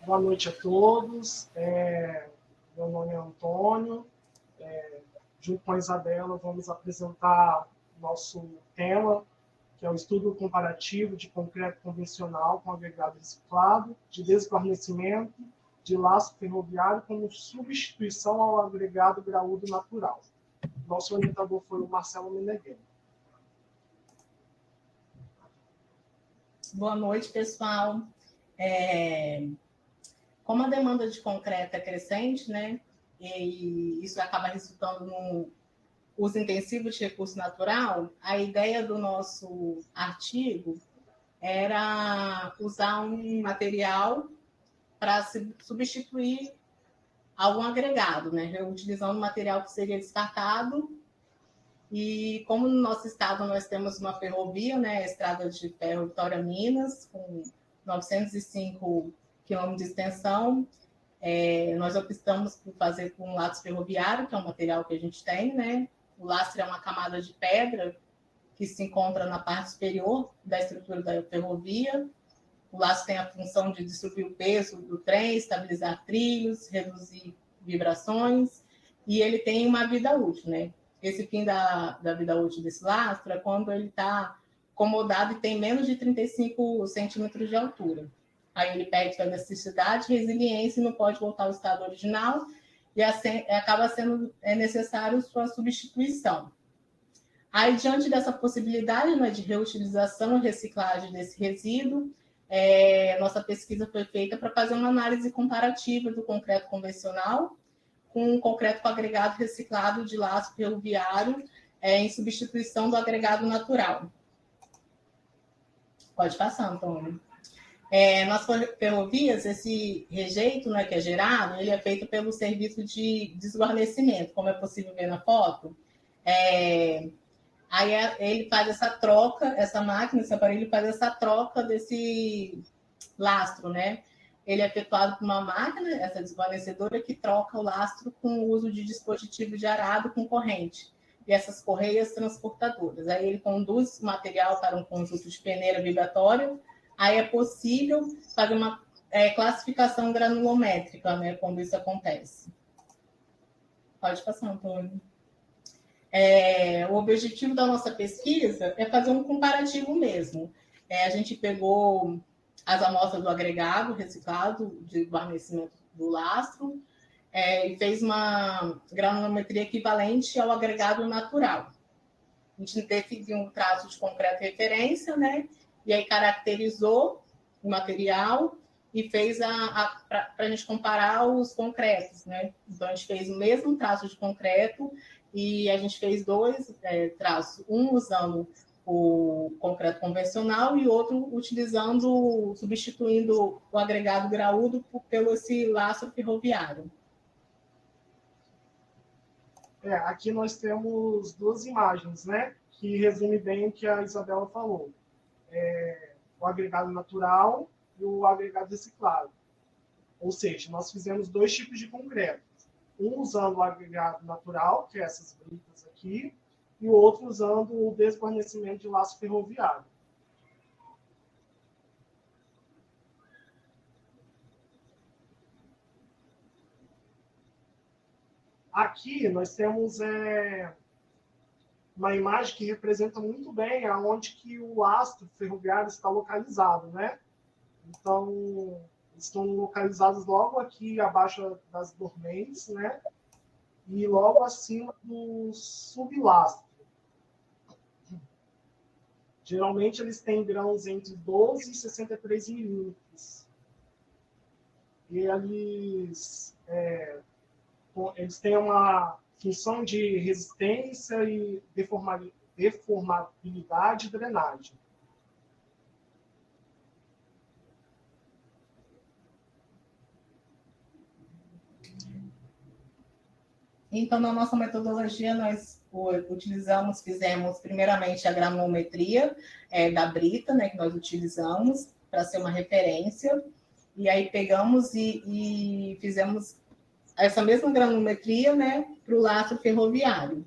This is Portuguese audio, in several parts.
Boa noite a todos. Meu nome é Antônio. Junto com a Isabela, vamos apresentar nosso tema, que é o estudo comparativo de concreto convencional com agregado reciclado, de desguarnecimento de laço ferroviário como substituição ao agregado graúdo natural. Nosso orientador foi o Marcelo Meneghelli. Boa noite, pessoal. Como a demanda de concreto é crescente, né, e isso acaba resultando no uso intensivo de recurso natural, a ideia do nosso artigo era usar um material para substituir algum agregado, né, reutilizando material que seria descartado. E como no nosso estado nós temos uma ferrovia, né, a Estrada de Ferro Vitória Minas, com 905 quilômetros de extensão, nós optamos por fazer com lastro ferroviário, que é um material que a gente tem, né? O lastro é uma camada de pedra que se encontra na parte superior da estrutura da ferrovia. O lastro tem a função de distribuir o peso do trem, estabilizar trilhos, reduzir vibrações, e ele tem uma vida útil, né? Esse fim da vida útil desse lastro é quando ele está acomodado e tem menos de 35 centímetros de altura. Aí ele perde a necessidade, resiliência e não pode voltar ao estado original, e acaba sendo necessário sua substituição. Aí, diante dessa possibilidade, né, de reutilização e reciclagem desse resíduo, nossa pesquisa foi feita para fazer uma análise comparativa do concreto convencional com o concreto com agregado reciclado de laço ferroviário em substituição do agregado natural. Pode passar, Antônio. Nas ferrovias, esse rejeito, né, que é gerado, ele é feito pelo serviço de desguarnecimento, como é possível ver na foto. Aí ele faz essa troca, essa máquina, esse aparelho faz essa troca desse lastro, né? Ele é efetuado por uma máquina, essa desguarnecedora, que troca o lastro com o uso de dispositivo de arado com corrente e essas correias transportadoras. Aí ele conduz o material para um conjunto de peneira vibratória. Aí é possível fazer uma classificação granulométrica, né, quando isso acontece. Pode passar, Antônio. O objetivo da nossa pesquisa é fazer um comparativo mesmo. A gente pegou as amostras do agregado reciclado de guarnecimento do lastro e fez uma granulometria equivalente ao agregado natural. A gente definiu um traço de concreto de referência, né? E aí caracterizou o material e fez para a gente comparar os concretos, né? Então, a gente fez o mesmo traço de concreto e a gente fez dois traços, um usando o concreto convencional e outro substituindo o agregado graúdo pelo esse lastro ferroviário. Aqui nós temos duas imagens, né, que resume bem o que a Isabela falou. O agregado natural e o agregado reciclado. Ou seja, nós fizemos dois tipos de concreto. Um usando o agregado natural, que é essas britas aqui, e o outro usando o desguarnecimento de laço ferroviário. Aqui nós temos uma imagem que representa muito bem aonde que o lastro ferroviário está localizado, né? Então, estão localizados logo aqui abaixo das dormentes, né? E logo acima do sublastro. Geralmente eles têm grãos entre 12 e 63 milímetros. E eles têm uma função de resistência e deformabilidade e drenagem. Então, na nossa metodologia, nós fizemos primeiramente a granulometria da brita, né, que nós utilizamos para ser uma referência, e aí pegamos e fizemos essa mesma granulometria, né, para o lastro ferroviário,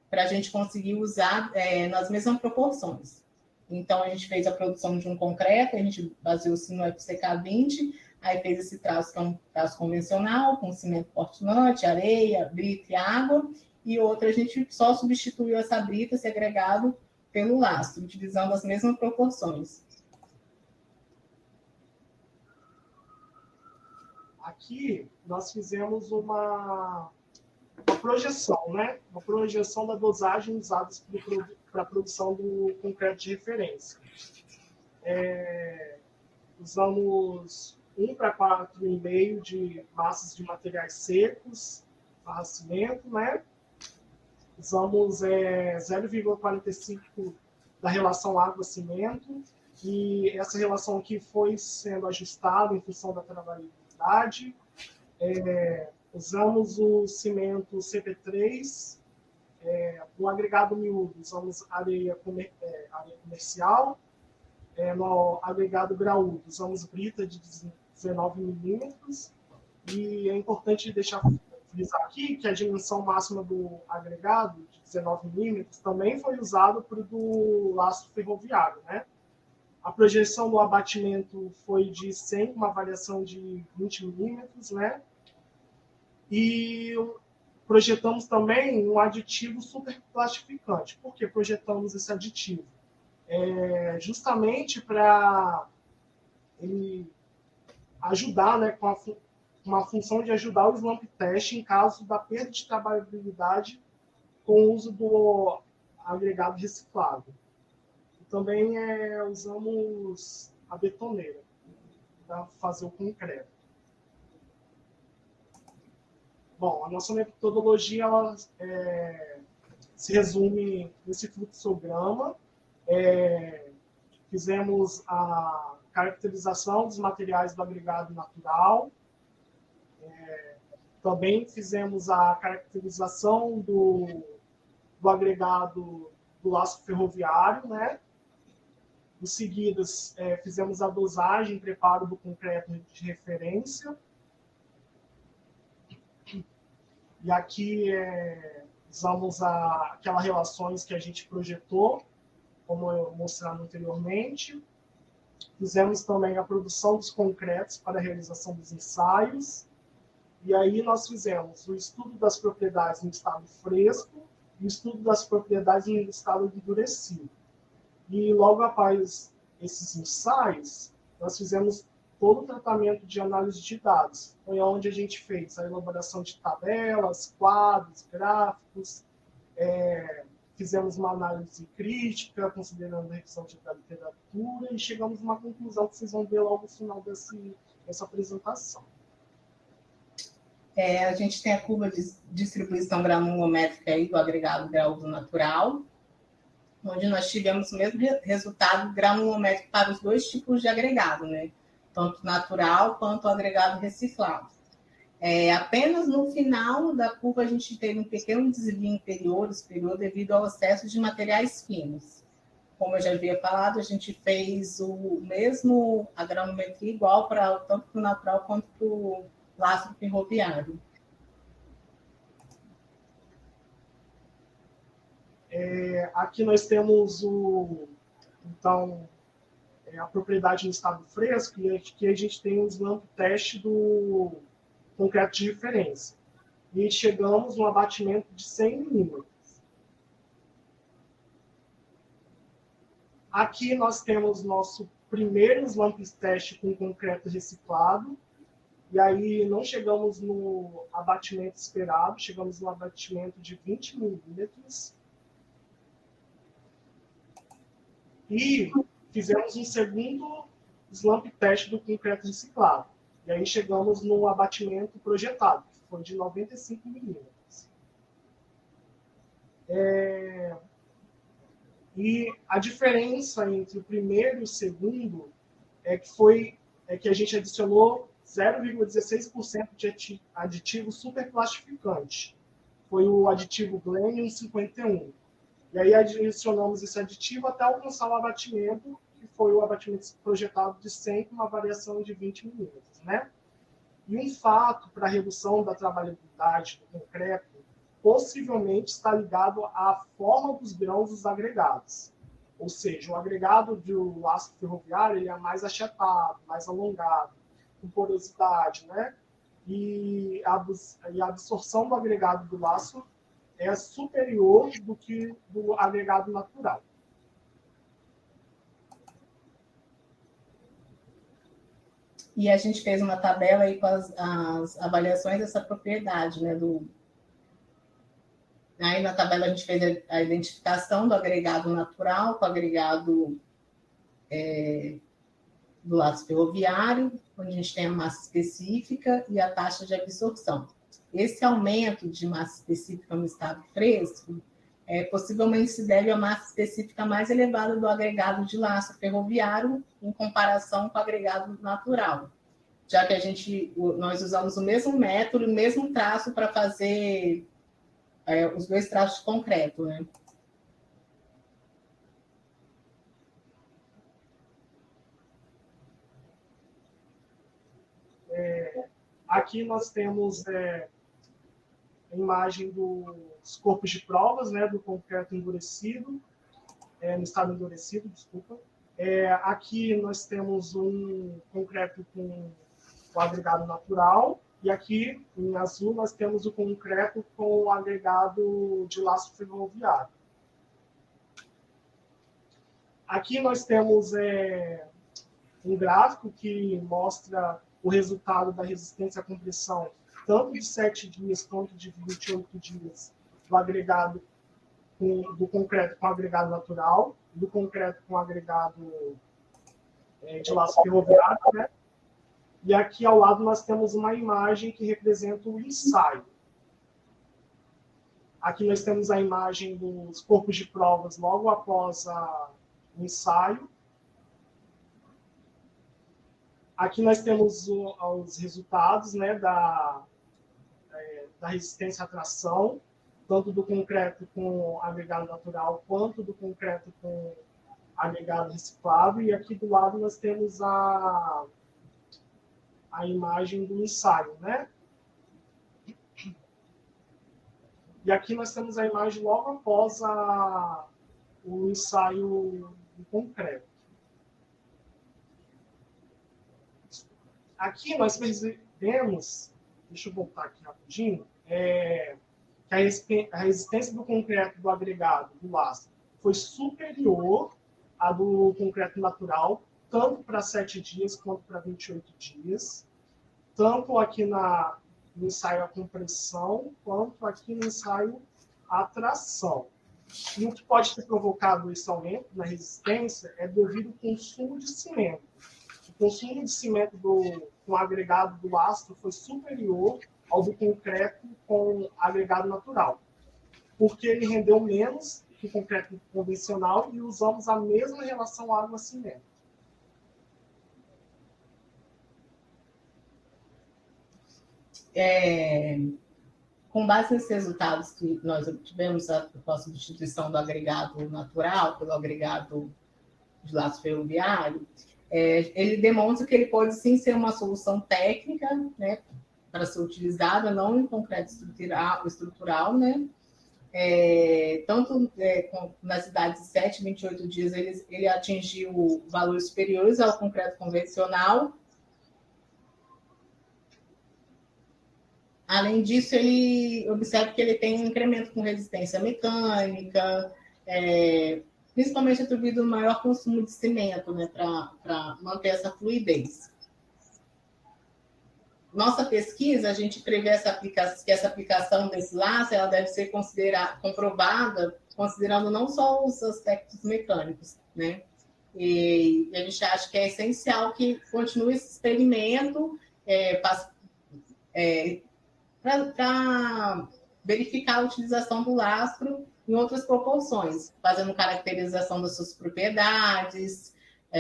para a gente conseguir usar nas mesmas proporções. Então, a gente fez a produção de um concreto, a gente baseou-se no FCK 20, Aí fez esse traço, que é um traço convencional, com cimento Portland, areia, brita e água, e outra a gente só substituiu essa brita, esse agregado, pelo lastro, utilizando as mesmas proporções. Aqui nós fizemos uma projeção, né? Uma projeção da dosagem usada para a produção do concreto de referência. Usamos 1 para 4,5 de massas de materiais secos, barra cimento, né? Usamos 0,45 da relação água-cimento, e essa relação aqui foi sendo ajustada em função da trabalhabilidade. Usamos o cimento CP3, no agregado miúdo usamos areia comercial, no agregado graúdo usamos brita de 19 milímetros, e é importante frisar aqui que a dimensão máxima do agregado de 19 milímetros também foi usado para o do lastro ferroviário, né? A projeção do abatimento foi de 100, uma variação de 20 milímetros, né? E projetamos também um aditivo superplastificante. Por que projetamos esse aditivo? Justamente para ele ajudar, né, com uma função de ajudar o slump test em caso da perda de trabalhabilidade com o uso do agregado reciclado. E também usamos a betoneira para fazer o concreto. Bom, a nossa metodologia ela, se resume nesse fluxograma. Fizemos a caracterização dos materiais do agregado natural. Também fizemos a caracterização do agregado do laço ferroviário, né? Em seguida, fizemos a dosagem e preparo do concreto de referência. E aqui usamos aquelas relações que a gente projetou, como eu mostrei anteriormente. Fizemos também a produção dos concretos para a realização dos ensaios. E aí nós fizemos o estudo das propriedades no estado fresco e o estudo das propriedades no estado endurecido. E logo após esses ensaios, nós fizemos todo o tratamento de análise de dados. Foi onde a gente fez a elaboração de tabelas, quadros, gráficos, fizemos uma análise crítica, considerando a revisão da literatura, e chegamos a uma conclusão que vocês vão ver logo no final dessa apresentação. A gente tem a curva de distribuição granulométrica aí do agregado graúdo natural, onde nós tivemos o mesmo resultado granulométrico para os dois tipos de agregado, né? Tanto natural quanto agregado reciclado. Apenas no final da curva a gente teve um pequeno desvio inferior, superior, devido ao excesso de materiais finos. Como eu já havia falado, a gente fez o mesmo, a granulometria igual tanto para o natural quanto para o lastro ferroviário. Aqui nós temos a propriedade no estado fresco, e aqui a gente tem o slump test do concreto de referência. E chegamos no abatimento de 100 milímetros. Aqui nós temos nosso primeiro slump test com concreto reciclado, e aí não chegamos no abatimento esperado, chegamos no abatimento de 20 milímetros. E fizemos um segundo slump test do concreto reciclado. E aí chegamos no abatimento projetado, que foi de 95 milímetros. E a diferença entre o primeiro e o segundo é que a gente adicionou 0,16% de aditivo superplastificante. Foi o aditivo Glenium 51. E aí adicionamos esse aditivo até alcançar o abatimento, que foi o abatimento projetado de 100, com uma variação de 20 milímetros, né? E um fato para a redução da trabalhabilidade do concreto possivelmente está ligado à forma dos grãos dos agregados. Ou seja, o agregado do laço ferroviário ele é mais achatado, mais alongado. com porosidade, né? E a absorção do agregado do laço é superior do que do agregado natural. E a gente fez uma tabela aí com as avaliações dessa propriedade, né? Aí na tabela a gente fez a identificação do agregado natural com o agregado do laço ferroviário, onde a gente tem a massa específica e a taxa de absorção. Esse aumento de massa específica no estado fresco possivelmente se deve à massa específica mais elevada do agregado de laço ferroviário em comparação com o agregado natural, já que nós usamos o mesmo método, o mesmo traço para fazer os dois traços de concreto, né? Aqui nós temos a imagem dos corpos de provas, né, do concreto endurecido, no estado endurecido, desculpa. Aqui nós temos um concreto com o agregado natural, e aqui, em azul, nós temos o concreto com o agregado de laço ferroviário. Aqui nós temos um gráfico que mostra o resultado da resistência à compressão, tanto de 7 dias quanto de 28 dias, do agregado do concreto com agregado natural, do concreto com agregado de laço ferroviário, né? E aqui ao lado nós temos uma imagem que representa o ensaio. Aqui nós temos a imagem dos corpos de provas logo após o ensaio. Aqui nós temos os resultados, né, da resistência à tração, tanto do concreto com agregado natural quanto do concreto com agregado reciclado. E aqui do lado nós temos a imagem do ensaio, né? E aqui nós temos a imagem logo após o ensaio do concreto. Aqui nós percebemos, deixa eu voltar aqui rapidinho, que a resistência do concreto do agregado, do laço, foi superior à do concreto natural, tanto para 7 dias quanto para 28 dias, tanto aqui no ensaio à compressão, quanto aqui no ensaio à tração. E o que pode ter provocado esse aumento na resistência é devido ao consumo de cimento. O consumo de cimento com agregado do ácido foi superior ao do concreto com agregado natural, porque ele rendeu menos que o concreto convencional e usamos a mesma relação água-cimento. Com base nesses resultados que nós obtivemos com a substituição do agregado natural pelo agregado de laço ferroviário, ele demonstra que ele pode sim ser uma solução técnica, né, para ser utilizada, não em concreto estrutural, né? Tanto nas idades de 7 e 28 dias, ele atingiu valores superiores ao concreto convencional. Além disso, ele observa que ele tem um incremento com resistência mecânica, principalmente atribuído ao maior consumo de cimento, né, para manter essa fluidez. Nossa pesquisa, a gente prevê que essa aplicação desse laço ela deve ser comprovada, considerando não só os aspectos mecânicos, né? E a gente acha que é essencial que continue esse experimento para verificar a utilização do lastro em outras proporções, fazendo caracterização das suas propriedades, a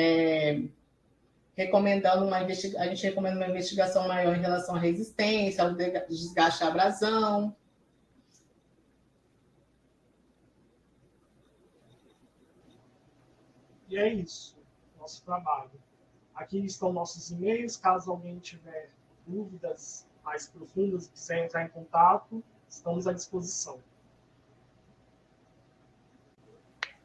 gente recomenda uma investigação maior em relação à resistência, ao desgaste à abrasão. E é isso, nosso trabalho. Aqui estão nossos e-mails, caso alguém tiver dúvidas mais profundas e quiser entrar em contato, estamos à disposição.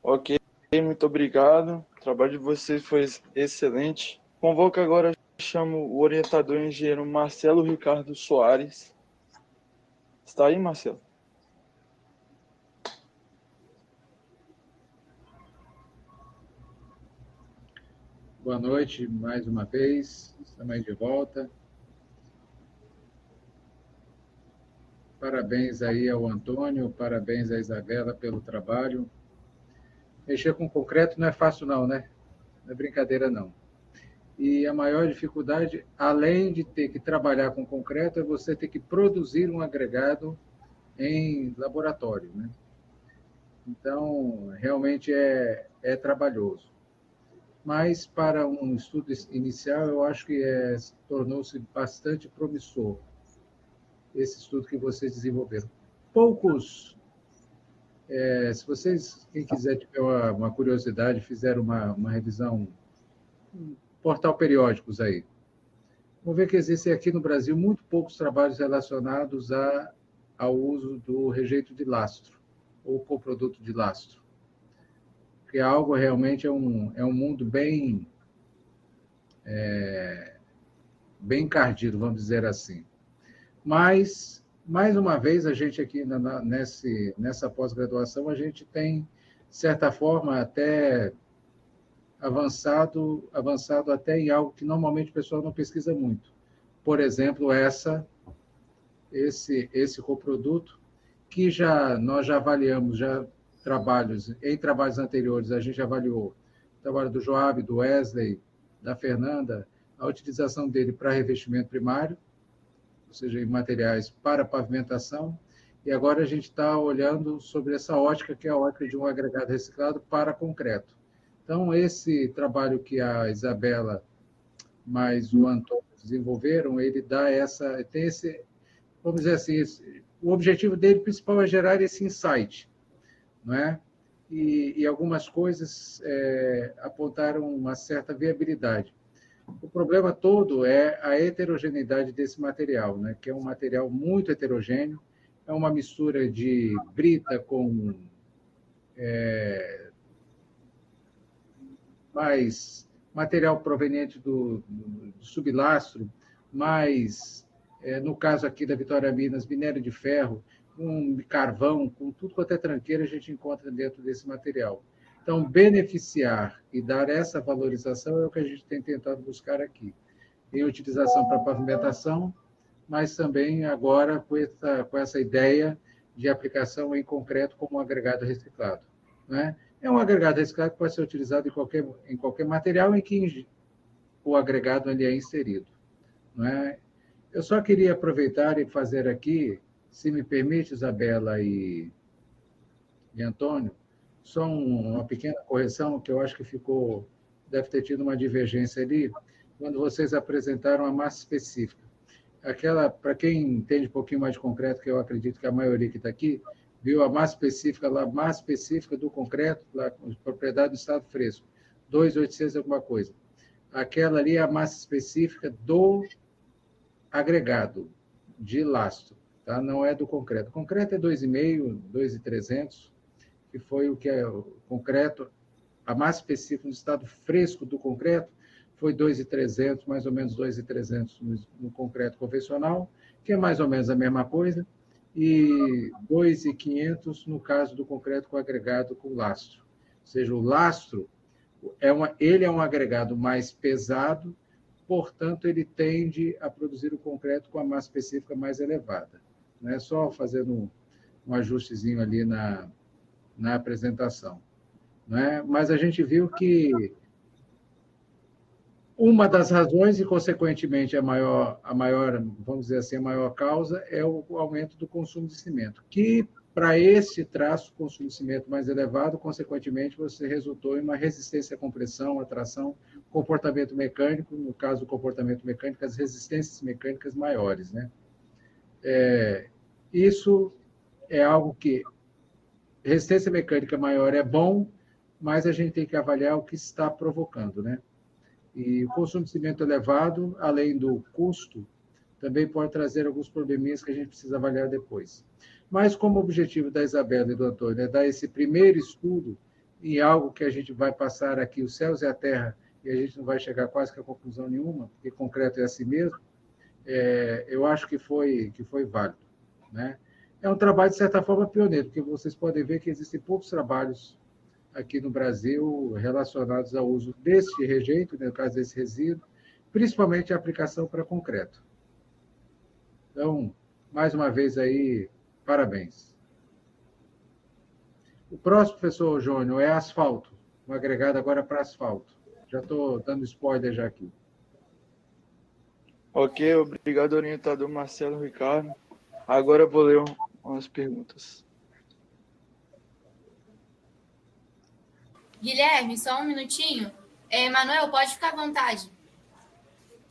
Ok, muito obrigado. O trabalho de vocês foi excelente. Convoco agora Chamo o orientador engenheiro Marcelo Ricardo Soares. Está aí, Marcelo? Boa noite, mais uma vez. Estamos aí de volta. Parabéns aí ao Antônio, parabéns à Isabela pelo trabalho. Mexer com concreto não é fácil não, né? Não é brincadeira não. E a maior dificuldade, além de ter que trabalhar com concreto, é você ter que produzir um agregado em laboratório, né? Então, realmente é trabalhoso. Mas, para um estudo inicial, eu acho que tornou-se bastante promissor esse estudo que vocês desenvolveram. Se vocês, quem quiser tiver uma curiosidade, fizeram uma revisão, portal periódicos aí, vão ver que existem aqui no Brasil muito poucos trabalhos relacionados ao uso do rejeito de lastro, ou coproduto de lastro. Porque algo realmente é um mundo bem encardido, vamos dizer assim. Mas, mais uma vez, a gente aqui nessa pós-graduação, a gente tem, de certa forma, até avançado até em algo que normalmente o pessoal não pesquisa muito. Por exemplo, esse coproduto, que nós já avaliamos em trabalhos anteriores, a gente avaliou o trabalho do Joab, do Wesley, da Fernanda, a utilização dele para revestimento primário, ou seja, em materiais para pavimentação, e agora a gente está olhando sobre essa ótica, que é a ótica de um agregado reciclado para concreto. Então, esse trabalho que a Isabela mais o Antônio desenvolveram, ele tem esse, vamos dizer assim, o objetivo dele principal é gerar esse insight, não é? E algumas coisas apontaram uma certa viabilidade. O problema todo é a heterogeneidade desse material, né? Que é um material muito heterogêneo, é uma mistura de brita com mais material proveniente do sublastro, mais, no caso aqui da Vitória Minas, minério de ferro, com carvão, com tudo quanto é tranqueira, a gente encontra dentro desse material. Então, beneficiar e dar essa valorização é o que a gente tem tentado buscar aqui. Em utilização para pavimentação, mas também agora com essa ideia de aplicação em concreto como um agregado reciclado, né? É um agregado reciclado que pode ser utilizado em qualquer material em que o agregado ali é inserido, não é? Eu só queria aproveitar e fazer aqui, se me permite, Isabela e Antônio, só uma pequena correção, que eu acho que deve ter tido uma divergência ali, quando vocês apresentaram a massa específica. Para quem entende um pouquinho mais de concreto, que eu acredito que a maioria que está aqui, viu a massa específica do concreto, lá com propriedade do estado fresco, 2.800 alguma coisa. Aquela ali é a massa específica do agregado de lastro, tá? Não é do concreto. O concreto é 2,5, 2.300, que foi o que é o concreto, a massa específica no estado fresco do concreto foi 2.300, mais ou menos 2.300 no concreto convencional, que é mais ou menos a mesma coisa, e 2.500 no caso do concreto com agregado com lastro. Ou seja, o lastro ele é um agregado mais pesado, portanto, ele tende a produzir o concreto com a massa específica mais elevada. Não é só fazendo um ajustezinho ali na apresentação. Não é? Mas a gente viu que uma das razões, e consequentemente a maior, vamos dizer assim, a maior causa, é o aumento do consumo de cimento, que para esse traço, consumo de cimento mais elevado, consequentemente, você resultou em uma resistência à compressão, à tração, comportamento mecânico, no caso do comportamento mecânico, as resistências mecânicas maiores, né? Isso é algo que resistência mecânica maior é bom, mas a gente tem que avaliar o que está provocando, né? E o consumo de cimento elevado, além do custo, também pode trazer alguns probleminhas que a gente precisa avaliar depois. Mas como o objetivo da Isabela e do Antônio é dar esse primeiro estudo em algo que a gente vai passar aqui, os céus e a terra, e a gente não vai chegar quase que a conclusão nenhuma, porque concreto é assim mesmo, eu acho que foi válido, né? É um trabalho, de certa forma, pioneiro, porque vocês podem ver que existem poucos trabalhos aqui no Brasil relacionados ao uso desse rejeito, no caso desse resíduo, principalmente a aplicação para concreto. Então, mais uma vez aí, parabéns. O próximo, professor Jônio, é asfalto, um agregado agora para asfalto. Já estou dando spoiler já aqui. Ok, obrigado, orientador Marcelo Ricardo. Agora eu vou ler umas perguntas. Guilherme, só um minutinho. Manuel, pode ficar à vontade.